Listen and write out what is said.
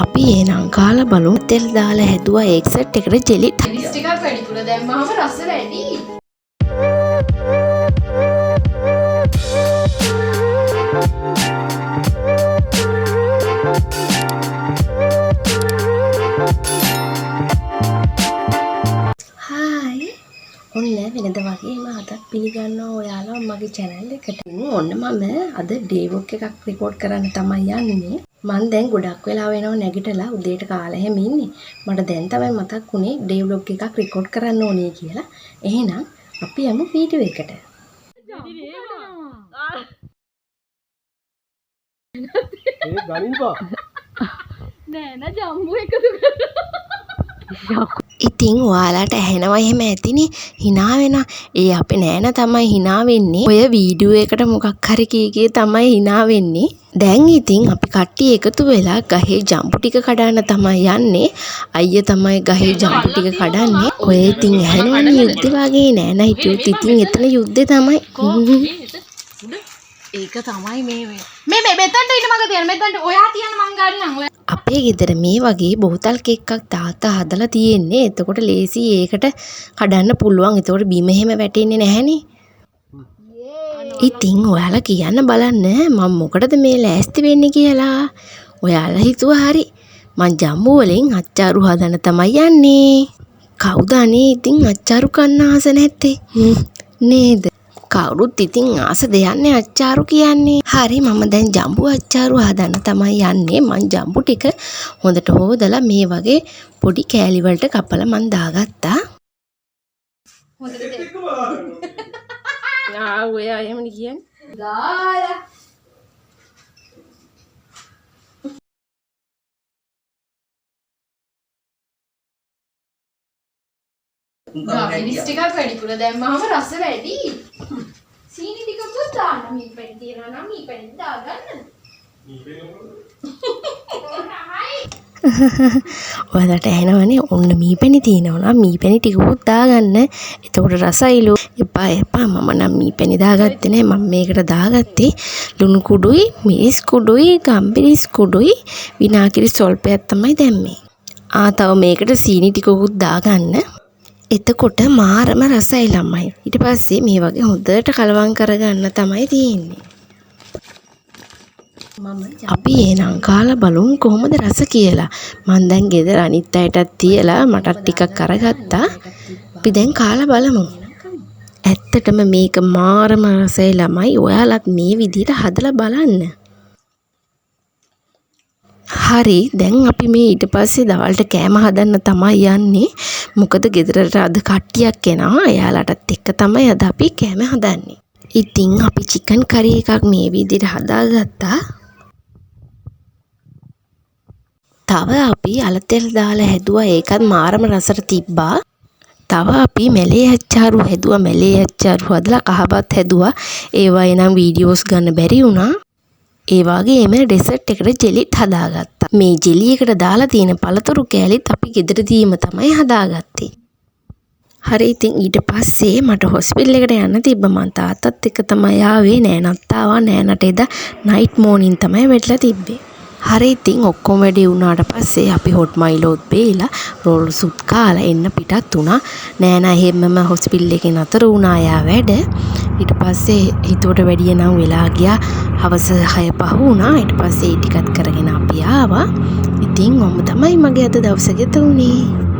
අපි එනම් කාලා බලමු. තෙල් දාලා හැදුවා එග් සෙට් එකට ජෙලි ටිකක් වැඩිපුර දැම්මම රස වැඩි. ඔන්න වෙනද වගේම අදත් පිළිගන්නවා ඔයාලා මගේ channel එකට. ඔන්න මම අද day vlog එකක් record කරන්න තමයි යන්නේ. මම දැන් ගොඩක් වෙලා වෙනව නැගිටලා උදේට කාලා හැම ඉන්නේ. මට දැන් තමයි මතක් වුණේ day vlog එකක් record කරන්න ඕනේ කියලා. එහෙනම් අපි යමු වීඩියෝ එකට. නෑ නා ජම්බු එකතු කරලා ඉතින් ඔයාලට ඇහෙනවා එහෙම ඇතිනේ hina වෙන. ඒ අපේ නෑන තමයි hina වෙන්නේ. ඔය වීඩියෝ එකට මොකක් හරි කීකේ තමයි hina වෙන්නේ. දැන් ඉතින් අපි කට්ටිය එකතු වෙලා ගහේ ජම්බු ටික කඩන්න තමයි යන්නේ. අයියා තමයි ගහේ ජම්බු ටික කඩන්නේ. ඔය ඉතින් ඇහෙනවනේ යුද්ධ වගේ නෑන හිටියොත් ඉතින් එතන යුද්ධේ තමයි. ඒක තමයි මේ මෙතනට ඉන්න මග තියන්න. මෙතනට ඔයා තියන්න මං ගන්නම්. අපේ ගෙදර මේ වගේ බෝතල් එකක් තාත්තා හදලා තියෙන්නේ. එතකොට ලේසි ඒකට කඩන්න පුළුවන්. එතකොට බිම එහෙම වැටෙන්නේ නැහනේ. ඉතින් ඔයාලා කියන්න බලන්න මම මොකටද මේ ලෑස්ති වෙන්නේ කියලා. ඔයාලා හිතුවා හරි. මං ජම්බු වලින් අච්චාරු හදන්න තමයි යන්නේ. කවුද අනේ ඉතින් අච්චාරු කන්න ආස නැත්තේ? නේද? කවුරුත් ඉතින් ආස දෙයන්නේ අච්චාරු කියන්නේ. හරි මම දැන් ජම්බු අච්චාරු හදන්න තමයි යන්නේ. මං ජම්බු ටික හොඳට හොදලා මේ වගේ පොඩි කෑලි වලට කපලා මං දාගත්තා. හොඳට දෙන්න. ඔයා එහෙමනේ කියන්නේ. දාලා මිරිස් ටිකක් වැඩිපුර දැම්මම රස වැඩි. සීනි ටිකකුත් දාන්න. මීපැණි තියනවා නම් මීපැණි දාගන්න. ඔයාලට ඇහෙනවනේ ඔන්න මීපැණි තියෙනවා නම් මීපැණි ටිකකුත් දාගන්න. එතකොට රසයිලු. එපා මම නම් මීපැණි දාගත්තේ නෑ. මම මේකට දාගත්තේ ලුණු කුඩුයි, මිරිස් කුඩුයි, ගම්මිරිස් කුඩුයි, විනාගිරි සොල්පයක් තමයි දැම්මේ. තව මේකට සීනි ටිකකුත් දාගන්න. එතකොට මාරම රසයි ළමයි. ඊට පස්සේ මේ වගේ හොඳට කලවම් කරගන්න තමයි තියෙන්නේ. අපි එනම් කාලා බලමු කොහොමද රස කියලා. මම දැන් ගෙදර අනිත් අයටත් තියලා මටත් ටිකක් අරගත්තා. අපි දැන් කාලා බලමු. ඇත්තටම මේක මාරම රසයි ළමයි. ඔයාලත් මේ විදිහට හදලා බලන්න. හරි දැන් අපි මේ ඊට පස්සේ දවල්ට කෑම හදන්න තමයි යන්නේ. මොකද ගෙදරට අද කට්ටියක් එනවා. එයාලටත් එක්ක තමයි අද අපි කෑම හදන්නේ. ඉතින් අපි චිකන් කරි එකක් මේ විදිහට හදාගත්තා. තව අපි අලතෙල් දාලා හැදුවා. ඒකත් මාරම රසට තිබ්බා. තව අපි මෙලේ අච්චාරු හැදුවා. මෙලේ අච්චාරු හදලා කහබත් හැදුවා. ඒවා එනම් වීඩියෝස් ගන්න බැරි වුණා. ඒ වගේම ඩෙසර්ට් එකට ජෙලිත් හදාගත්තා. මේ ජෙලි එකට දාලා තියෙන පළතුරු කෑලිත් අපි ගෙදරදීම තමයි හදාගත්තේ. හරි ඉතින් ඊට පස්සේ මට හොස්පිටල් එකට යන්න තිබ්බ. මං තාත්තත් එක්ක තමයි ආවේ. නෑනත් ආවා. නෑනට එදා නයිට් මෝනින් තමයි වැටලා තිබ්බේ. හරි ඉතින් ඔක්කොම වැඩේ වුණාට පස්සේ අපි හොට් මයිලෝත් බේලා රෝල්සුත් කාලා එන්න පිටත් වුණා. නෑනා හැමම හොස්පිටල් එකේ නතර වුණා යා වැඩ. ඊට පස්සේ හිතුවට වැඩිය නම් වෙලා ගියා. හවස 6:05 වුණා. ඊට පස්සේ ටිකත් කරගෙන අපි ආවා. ඉතින් ඔන්න තමයි මගේ අද දවස ගෙත වුණේ.